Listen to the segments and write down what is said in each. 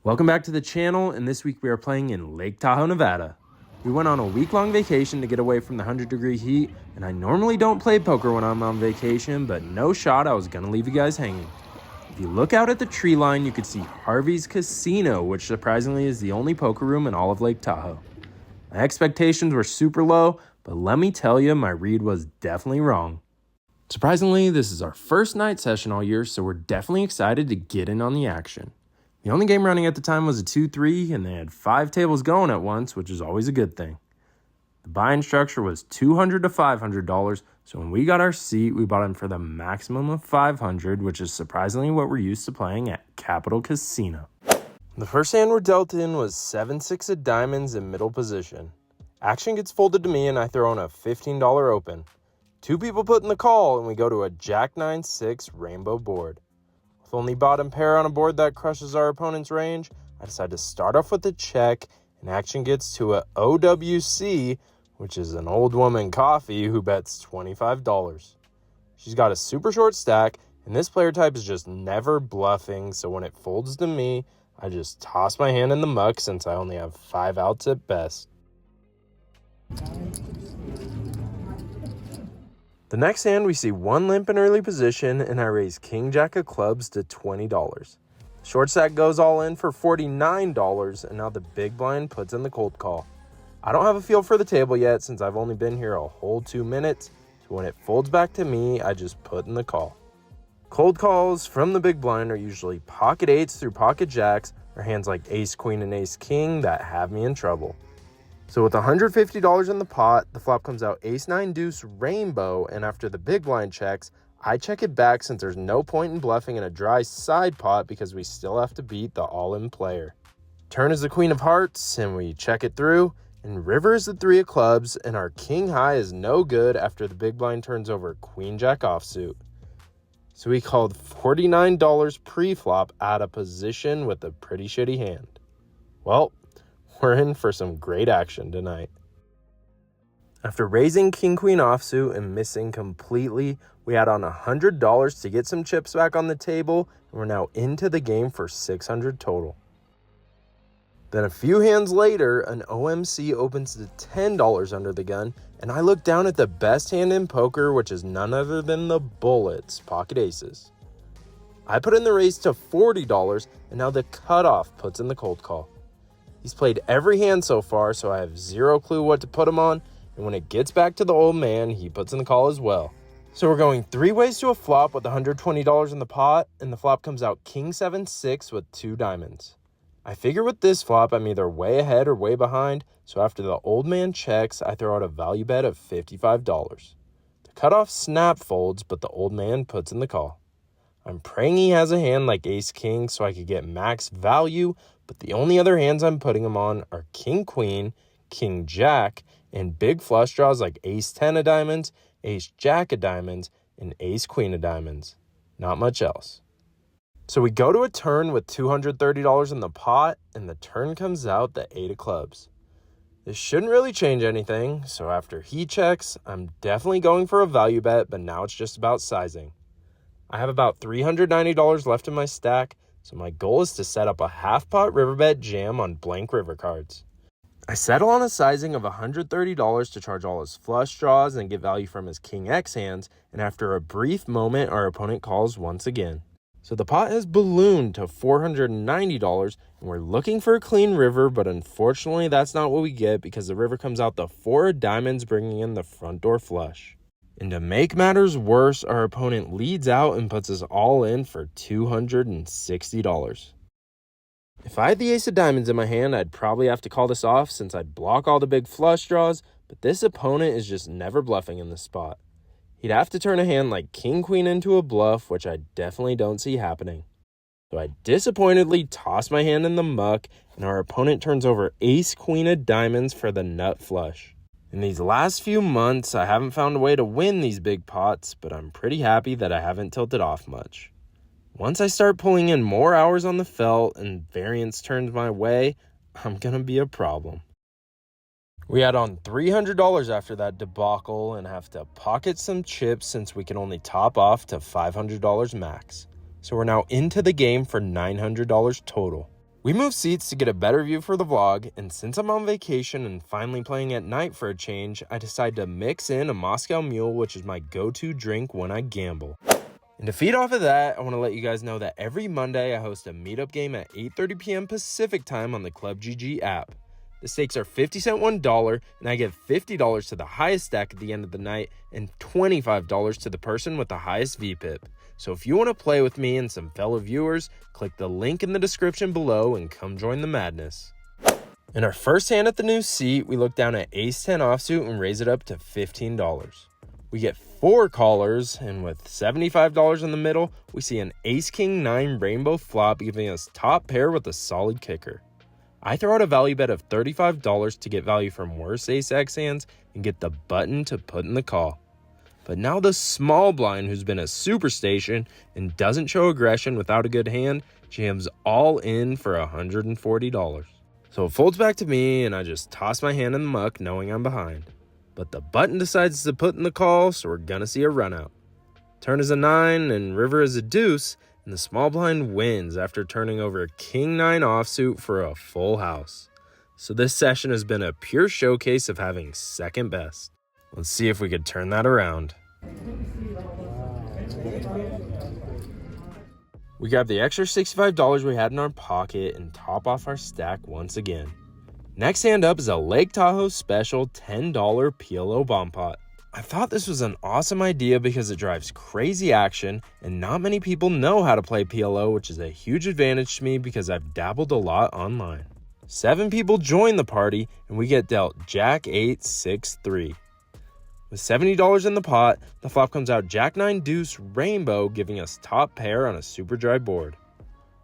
Welcome back to the channel, and this week we are playing in Lake Tahoe, Nevada. We went on a week-long vacation to get away from the 100-degree heat, and I normally don't play poker when I'm on vacation, but no shot I was gonna leave you guys hanging. If you look out at the tree line, you could see Harvey's Casino, which surprisingly is the only poker room in all of Lake Tahoe. My expectations were super low, but let me tell you, my read was definitely wrong. Surprisingly, this is our first night session all year, so we're definitely excited to get in on the action. The only game running at the time was a 2-3, and they had 5 tables going at once, which is always a good thing. The buy-in structure was $200 to $500, so when we got our seat, we bought in for the maximum of $500, which is surprisingly what we're used to playing at Capital Casino. The first hand we're dealt in was 7-6 of diamonds in middle position. Action gets folded to me, and I throw in a $15 open. 2 people put in the call, and we go to a Jack 9-6 rainbow board. With only bottom pair on a board that crushes our opponent's range, I decide to start off with a check, and action gets to a OWC, which is an old woman coffee, who bets $25. She's got a super short stack, and this player type is just never bluffing, so when it folds to me, I just toss my hand in the muck since I only have 5 outs at best. The next hand, we see 1 limp in early position, and I raise King Jack of clubs to $20. Short stack goes all in for $49, and now the big blind puts in the cold call. I don't have a feel for the table yet since I've only been here a whole 2 minutes, so when it folds back to me, I just put in the call. Cold calls from the big blind are usually pocket 8s through pocket jacks, or hands like ace queen and ace king that have me in trouble. So with $150 in the pot, the flop comes out ace 9 deuce rainbow, and after the big blind checks, I check it back since there's no point in bluffing in a dry side pot because we still have to beat the all-in player. Turn is the queen of hearts, and we check it through, and river is the 3 of clubs, and our king high is no good after the big blind turns over queen jack offsuit. So we called $49 pre-flop out of position with a pretty shitty hand. Well, we're in for some great action tonight. After raising king-queen offsuit and missing completely, we add on $100 to get some chips back on the table, and we're now into the game for $600 total. Then a few hands later, an OMC opens to $10 under the gun, and I look down at the best hand in poker, which is none other than the bullets, pocket aces. I put in the raise to $40, and now the cutoff puts in the cold call. He's played every hand so far, so I have zero clue what to put him on, and when it gets back to the old man, he puts in the call as well. So we're going 3 ways to a flop with $120 in the pot, and the flop comes out king 7-6 with 2 diamonds. I figure with this flop, I'm either way ahead or way behind, so after the old man checks, I throw out a value bet of $55. The cutoff snap folds, but the old man puts in the call. I'm praying he has a hand like ace-king so I could get max value, but the only other hands I'm putting him on are king-queen, king-jack, and big flush draws like ace-10 of diamonds, ace-jack of diamonds, and ace-queen of diamonds. Not much else. So we go to a turn with $230 in the pot, and the turn comes out the 8 of clubs. This shouldn't really change anything, so after he checks, I'm definitely going for a value bet, but now it's just about sizing. I have about $390 left in my stack, so my goal is to set up a half-pot riverbed jam on blank river cards. I settle on a sizing of $130 to charge all his flush draws and get value from his king X hands, and after a brief moment, our opponent calls once again. So the pot has ballooned to $490, and we're looking for a clean river, but unfortunately that's not what we get because the river comes out the 4 of diamonds, bringing in the front door flush. And to make matters worse, our opponent leads out and puts us all in for $260. If I had the ace of diamonds in my hand, I'd probably have to call this off since I'd block all the big flush draws, but this opponent is just never bluffing in this spot. He'd have to turn a hand like king-queen into a bluff, which I definitely don't see happening. So I disappointedly toss my hand in the muck, and our opponent turns over ace-queen of diamonds for the nut flush. In these last few months, I haven't found a way to win these big pots, but I'm pretty happy that I haven't tilted off much. Once I start pulling in more hours on the felt and variance turns my way, I'm gonna be a problem. We add on $300 after that debacle and have to pocket some chips since we can only top off to $500 max. So we're now into the game for $900 total. We moved seats to get a better view for the vlog, and since I'm on vacation and finally playing at night for a change, I decided to mix in a Moscow Mule, which is my go-to drink when I gamble. And to feed off of that, I want to let you guys know that every Monday I host a Meetup game at 8:30 p.m. Pacific time on the Club GG app. The stakes are 50 cents $1, and I give $50 to the highest stack at the end of the night and $25 to the person with the highest VPIP. So if you want to play with me and some fellow viewers, click the link in the description below and come join the madness. In our first hand at the new seat, we look down at Ace-10 offsuit and raise it up to $15. We get 4 callers, and with $75 in the middle, we see an Ace-King-9 rainbow flop giving us top pair with a solid kicker. I throw out a value bet of $35 to get value from worse ace-x hands and get the button to put in the call. But now the small blind, who's been a superstation and doesn't show aggression without a good hand, jams all in for $140. So it folds back to me and I just toss my hand in the muck knowing I'm behind. But the button decides to put in the call, so we're gonna see a run out. Turn is a 9 and river is a deuce, and the small blind wins after turning over a King-9 offsuit for a full house. So this session has been a pure showcase of having second best. Let's see if we could turn that around. We grab the extra $65 we had in our pocket and top off our stack once again. Next hand up is a Lake Tahoe special $10 PLO bomb pot. I thought this was an awesome idea because it drives crazy action, and not many people know how to play PLO, which is a huge advantage to me because I've dabbled a lot online. 7 people join the party, and we get dealt Jack 8 6 3. With $70 in the pot, the flop comes out Jack 9 deuce rainbow, giving us top pair on a super dry board.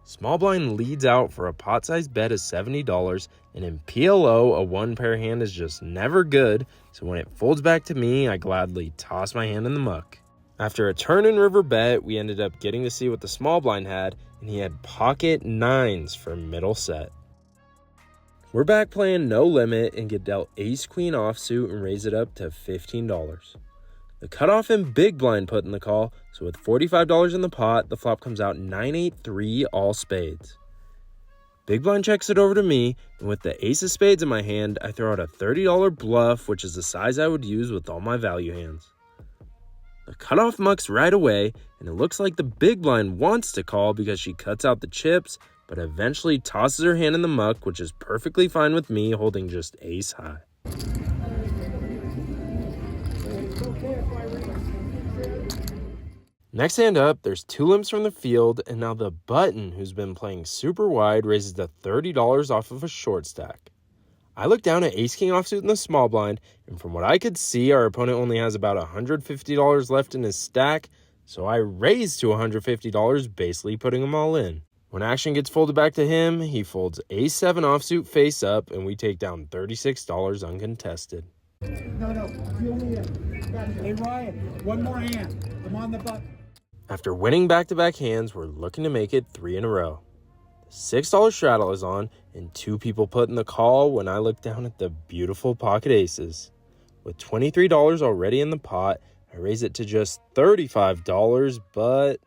Small blind leads out for a pot size bet of $70, and in PLO, a 1-pair hand is just never good, so when it folds back to me, I gladly toss my hand in the muck. After a turn and river bet, we ended up getting to see what the small blind had, and he had pocket 9s for middle set. We're back playing no limit and get dealt Ace-Queen offsuit and raise it up to $15. The cutoff and big blind put in the call, so with $45 in the pot, the flop comes out 9-8-3 all spades. Big blind checks it over to me, and with the ace of spades in my hand, I throw out a $30 bluff, which is the size I would use with all my value hands. The cutoff mucks right away, and it looks like the big blind wants to call because she cuts out the chips, but eventually tosses her hand in the muck, which is perfectly fine with me holding just ace high. Next hand up, there's 2 limps from the field, and now the button, who's been playing super wide, raises to $30 off of a short stack. I look down at Ace-King offsuit in the small blind, and from what I could see, our opponent only has about $150 left in his stack, so I raise to $150, basically putting them all in. When action gets folded back to him, he folds Ace-7 offsuit face up, and we take down $36 uncontested. No, feel me in. Hey Ryan, one more hand. I'm on the button. After winning back-to-back hands, we're looking to make it 3 in a row. The $6 straddle is on, and 2 people put in the call when I look down at the beautiful pocket aces. With $23 already in the pot, I raise it to just $35, but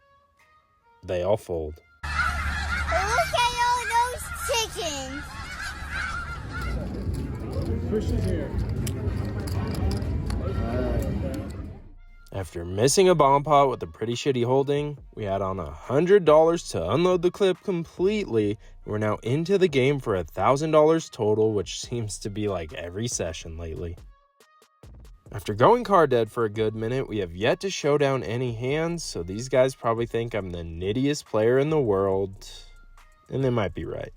they all fold. Look at all those chickens. Push it here. After missing a bomb pot with a pretty shitty holding, we add on $100 to unload the clip completely, and we're now into the game for $1,000 total, which seems to be like every session lately. After going card dead for a good minute, we have yet to show down any hands, so these guys probably think I'm the nittiest player in the world, and they might be right.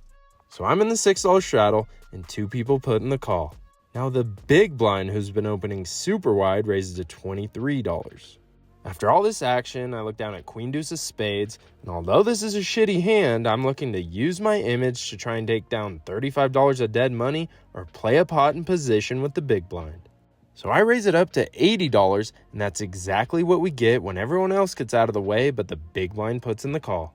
So I'm in the $6 straddle, and 2 people put in the call. Now the big blind, who's been opening super wide, raises to $23. After all this action, I look down at Queen Deuce of Spades, and although this is a shitty hand, I'm looking to use my image to try and take down $35 of dead money or play a pot in position with the big blind. So I raise it up to $80, and that's exactly what we get when everyone else gets out of the way, but the big blind puts in the call.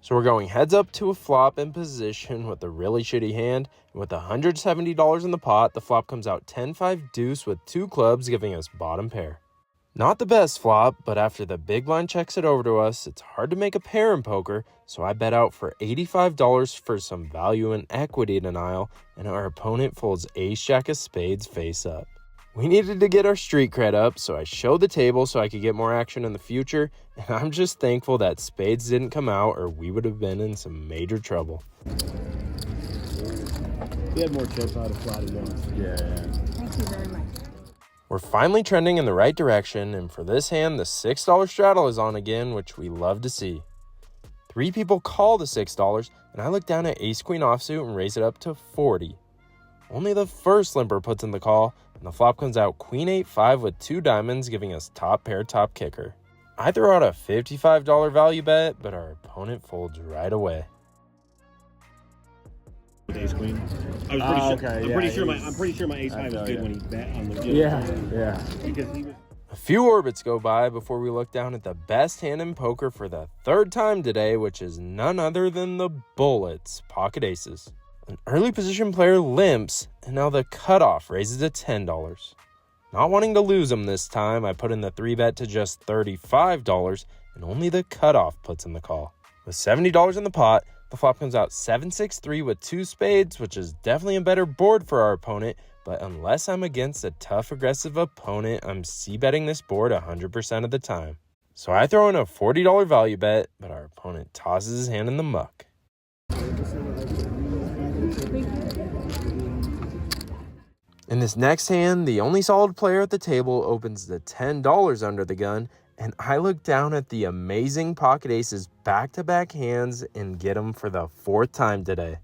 So we're going heads up to a flop in position with a really shitty hand, and with $170 in the pot, the flop comes out 10-5 deuce with 2 clubs, giving us bottom pair. Not the best flop, but after the big blind checks it over to us, it's hard to make a pair in poker, so I bet out for $85 for some value and equity denial, and our opponent folds ace-jack of spades face up. We needed to get our street cred up, so I showed the table so I could get more action in the future, and I'm just thankful that spades didn't come out or we would have been in some major trouble. He had more chips out of flat once. Yeah. Thank you very much. We're finally trending in the right direction, and for this hand, the $6 straddle is on again, which we love to see. 3 people call the $6, and I look down at ace-queen offsuit and raise it up to 40. Only the first limper puts in the call, and the flop comes out queen 8-5 with 2 diamonds, giving us top pair, top kicker. I throw out a $55 value bet, but our opponent folds right away. Ace queen. I was pretty sure my ace 5 was good when he bet on the Yeah. because he was. A few orbits go by before we look down at the best hand in poker for the 3rd time today, which is none other than the bullets, pocket aces. An early position player limps, and now the cutoff raises to $10. Not wanting to lose him this time, I put in the 3-bet to just $35, and only the cutoff puts in the call. With $70 in the pot, the flop comes out 7-6-3 with 2 spades, which is definitely a better board for our opponent, but unless I'm against a tough, aggressive opponent, I'm c-betting this board 100% of the time. So I throw in a $40 value bet, but our opponent tosses his hand in the muck. In this next hand, the only solid player at the table opens the $10 under the gun, and I look down at the amazing pocket aces back-to-back hands and get them for the 4th time today.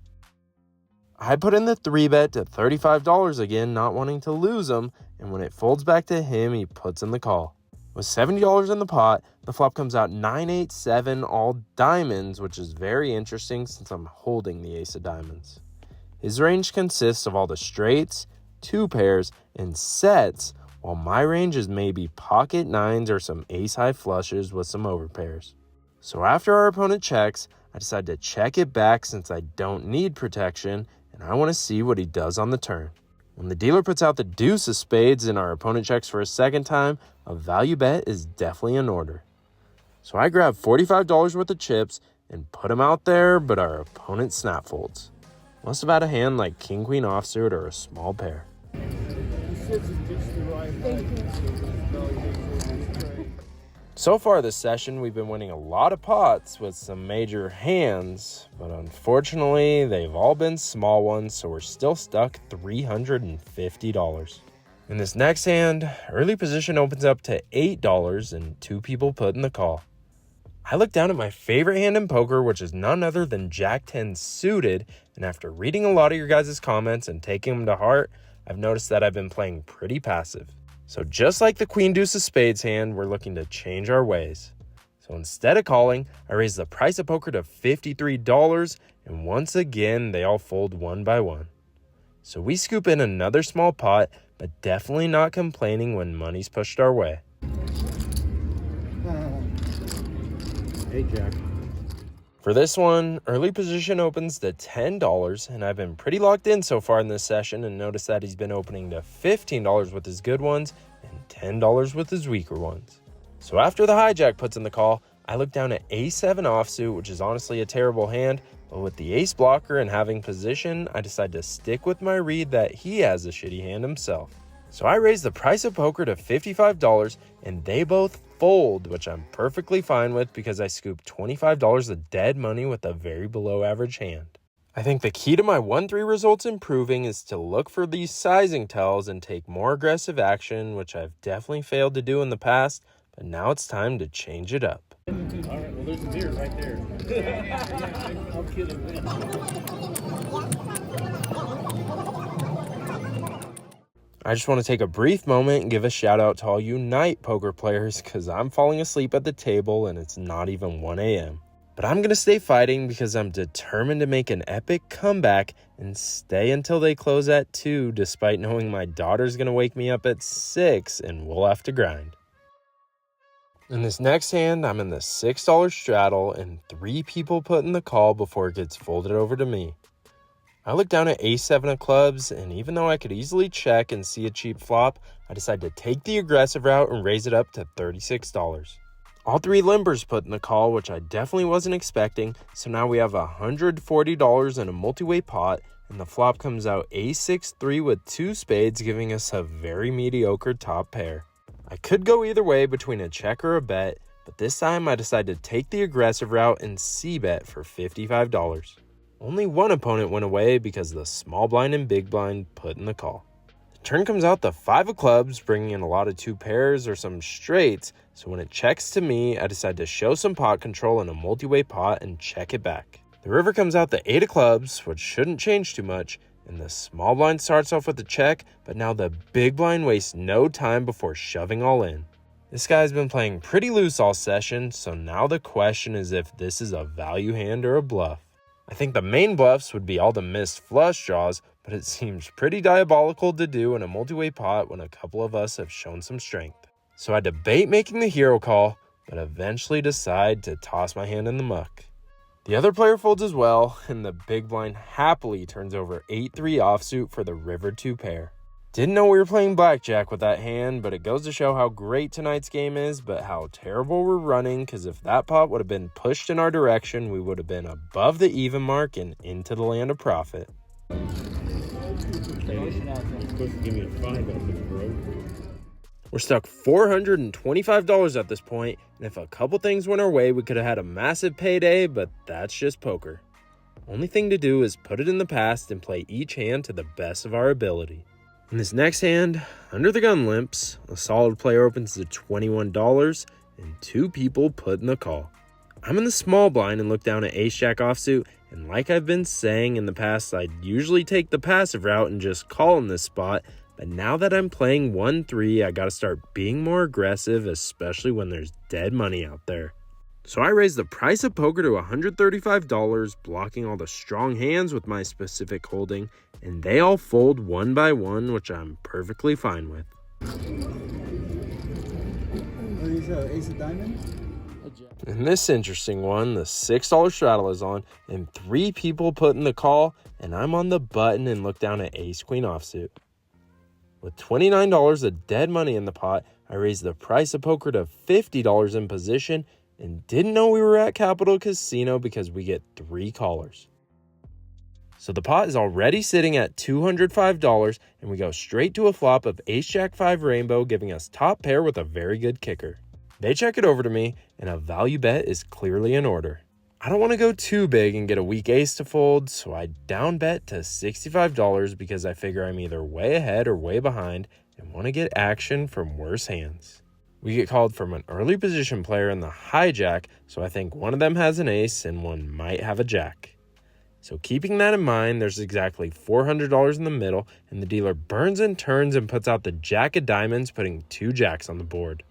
I put in the 3-bet to $35 again, not wanting to lose him, and when it folds back to him, he puts in the call. With $70 in the pot, the flop comes out 9-8-7 all diamonds, which is very interesting since I'm holding the ace of diamonds. His range consists of all the straights, 2 pairs, and sets, while my range is maybe pocket 9s or some ace-high flushes with some overpairs. So after our opponent checks, I decide to check it back since I don't need protection, and I want to see what he does on the turn. When the dealer puts out the deuce of spades and our opponent checks for a 2nd time, a value bet is definitely in order. So I grab $45 worth of chips and put them out there, but our opponent snap folds. Must have had a hand like king-queen offsuit or a small pair. So far this session, we've been winning a lot of pots with some major hands, but unfortunately, they've all been small ones, so we're still stuck $350. In this next hand, early position opens up to $8 and 2 people put in the call. I look down at my favorite hand in poker, which is none other than Jack 10 suited, and after reading a lot of your guys' comments and taking them to heart, I've noticed that I've been playing pretty passive. So just like the Queen Deuce of Spades hand, we're looking to change our ways. So instead of calling, I raise the price of poker to $53, and once again, they all fold one by one. So we scoop in another small pot, but definitely not complaining when money's pushed our way. Hey, Jack. For this one, early position opens to $10, and I've been pretty locked in so far in this session and noticed that he's been opening to $15 with his good ones and $10 with his weaker ones. So after the hijack puts in the call, I look down at A7 offsuit, which is honestly a terrible hand, but with the ace blocker and having position, I decide to stick with my read that he has a shitty hand himself. So I raise the price of poker to $55, and they both fold, which I'm perfectly fine with because I scooped $25 of dead money with a very below average hand. I think the key to my 1-3 results improving is to look for these sizing tells and take more aggressive action, which I've definitely failed to do in the past, but now it's time to change it up. All right, well, there's a beer right there. I'm kidding. I just want to take a brief moment and give a shout out to all you night poker players because I'm falling asleep at the table and it's not even 1 a.m. But I'm going to stay fighting because I'm determined to make an epic comeback and stay until they close at 2 despite knowing my daughter's going to wake me up at 6 and we'll have to grind. In this next hand, I'm in the $6 straddle and 3 people put in the call before it gets folded over to me. I look down at ace-7 of clubs, and even though I could easily check and see a cheap flop, I decide to take the aggressive route and raise it up to $36. All three limpers put in the call, which I definitely wasn't expecting, so now we have $140 in a multi-way pot, and the flop comes out ace-6-3 with 2 spades, giving us a very mediocre top pair. I could go either way between a check or a bet, but this time I decided to take the aggressive route and c-bet for $55. Only one opponent went away because the small blind and big blind put in the call. The turn comes out the 5 of clubs, bringing in a lot of 2 pairs or some straights, so when it checks to me, I decide to show some pot control in a multi-way pot and check it back. The river comes out the 8 of clubs, which shouldn't change too much, and the small blind starts off with a check, but now the big blind wastes no time before shoving all in. This guy's been playing pretty loose all session, so now the question is if this is a value hand or a bluff. I think the main bluffs would be all the missed flush draws, but it seems pretty diabolical to do in a multi-way pot when a couple of us have shown some strength. So I debate making the hero call, but eventually decide to toss my hand in the muck. The other player folds as well, and the big blind happily turns over 8-3 offsuit for the river 2 pair. Didn't know we were playing blackjack with that hand, but it goes to show how great tonight's game is, but how terrible we're running, because if that pot would have been pushed in our direction, we would have been above the even mark and into the land of profit. We're stuck $425 at this point, and if a couple things went our way, we could have had a massive payday, but that's just poker. Only thing to do is put it in the past and play each hand to the best of our ability. In this next hand, under the gun limps, a solid player opens to $21 and 2 people put in the call. I'm in the small blind and look down at ace-jack offsuit, and like I've been saying in the past, I'd usually take the passive route and just call in this spot, but now that I'm playing 1-3, I gotta start being more aggressive, especially when there's dead money out there. So I raised the price of poker to $135, blocking all the strong hands with my specific holding, and they all fold one by one, which I'm perfectly fine with. Ace of diamonds? In this interesting one, the $6 straddle is on, and 3 people put in the call, and I'm on the button and look down at ace-queen offsuit. With $29 of dead money in the pot, I raised the price of poker to $50 in position, and didn't know we were at Capital Casino because we get 3 callers. So the pot is already sitting at $205, and we go straight to a flop of ace-jack-5 rainbow, giving us top pair with a very good kicker. They check it over to me, and a value bet is clearly in order. I don't want to go too big and get a weak ace to fold, so I down bet to $65 because I figure I'm either way ahead or way behind and want to get action from worse hands. We get called from an early position player in the hijack, so I think one of them has an ace and one might have a jack. So keeping that in mind, there's exactly $400 in the middle, and the dealer burns and turns and puts out the jack of diamonds, putting 2 jacks on the board.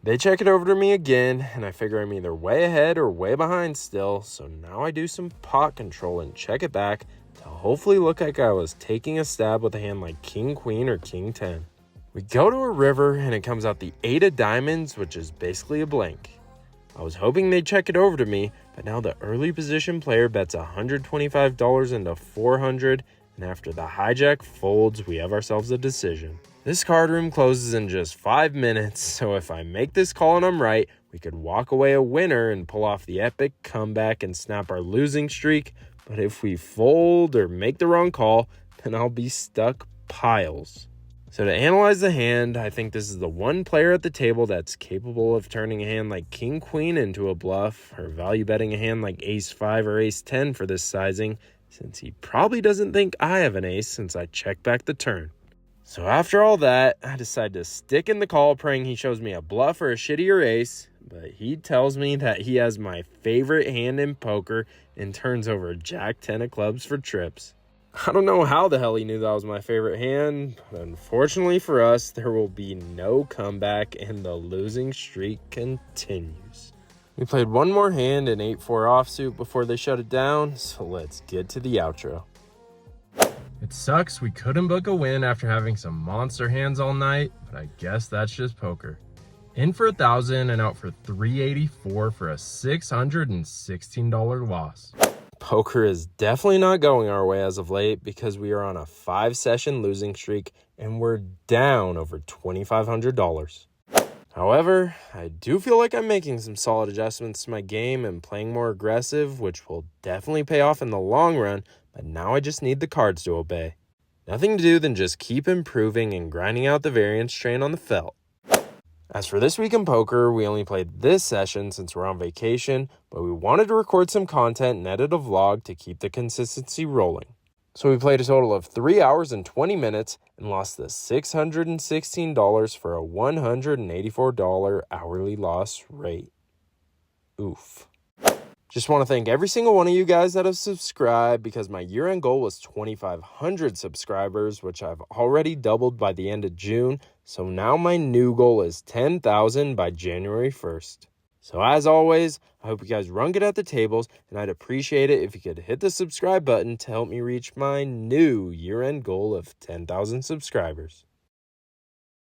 They check it over to me again, and I figure I'm either way ahead or way behind still, so now I do some pot control and check it back to hopefully look like I was taking a stab with a hand like king queen or king 10. We go to a river, and it comes out the 8 of diamonds, which is basically a blank. I was hoping they'd check it over to me, but now the early position player bets $125 into $400, and after the hijack folds, we have ourselves a decision. This card room closes in just 5 minutes, so if I make this call and I'm right, we could walk away a winner and pull off the epic comeback and snap our losing streak, but if we fold or make the wrong call, then I'll be stuck piles. So to analyze the hand, I think this is the one player at the table that's capable of turning a hand like king queen into a bluff, or value betting a hand like ace 5 or ace 10 for this sizing, since he probably doesn't think I have an ace since I checked back the turn. So after all that, I decide to stick in the call, praying he shows me a bluff or a shittier ace, but he tells me that he has my favorite hand in poker and turns over jack 10 of clubs for trips. I don't know how the hell he knew that was my favorite hand, but unfortunately for us, there will be no comeback and the losing streak continues. We played one more hand in 8-4 offsuit before they shut it down, so let's get to the outro. It sucks we couldn't book a win after having some monster hands all night, but I guess that's just poker. In for $1,000 and out for $384 for a $616 loss. Poker is definitely not going our way as of late because we are on a 5-session losing streak and we're down over $2,500. However, I do feel like I'm making some solid adjustments to my game and playing more aggressive, which will definitely pay off in the long run, but now I just need the cards to obey. Nothing to do than just keep improving and grinding out the variance train on the felt. As for this week in poker, we only played this session since we're on vacation, but we wanted to record some content and edit a vlog to keep the consistency rolling. So we played a total of 3 hours and 20 minutes and lost the $616 for a $184 hourly loss rate. Oof. Just want to thank every single one of you guys that have subscribed because my year-end goal was 2,500 subscribers, which I've already doubled by the end of June. So now my new goal is 10,000 by January 1st. So as always, I hope you guys run good at the tables, and I'd appreciate it if you could hit the subscribe button to help me reach my new year-end goal of 10,000 subscribers.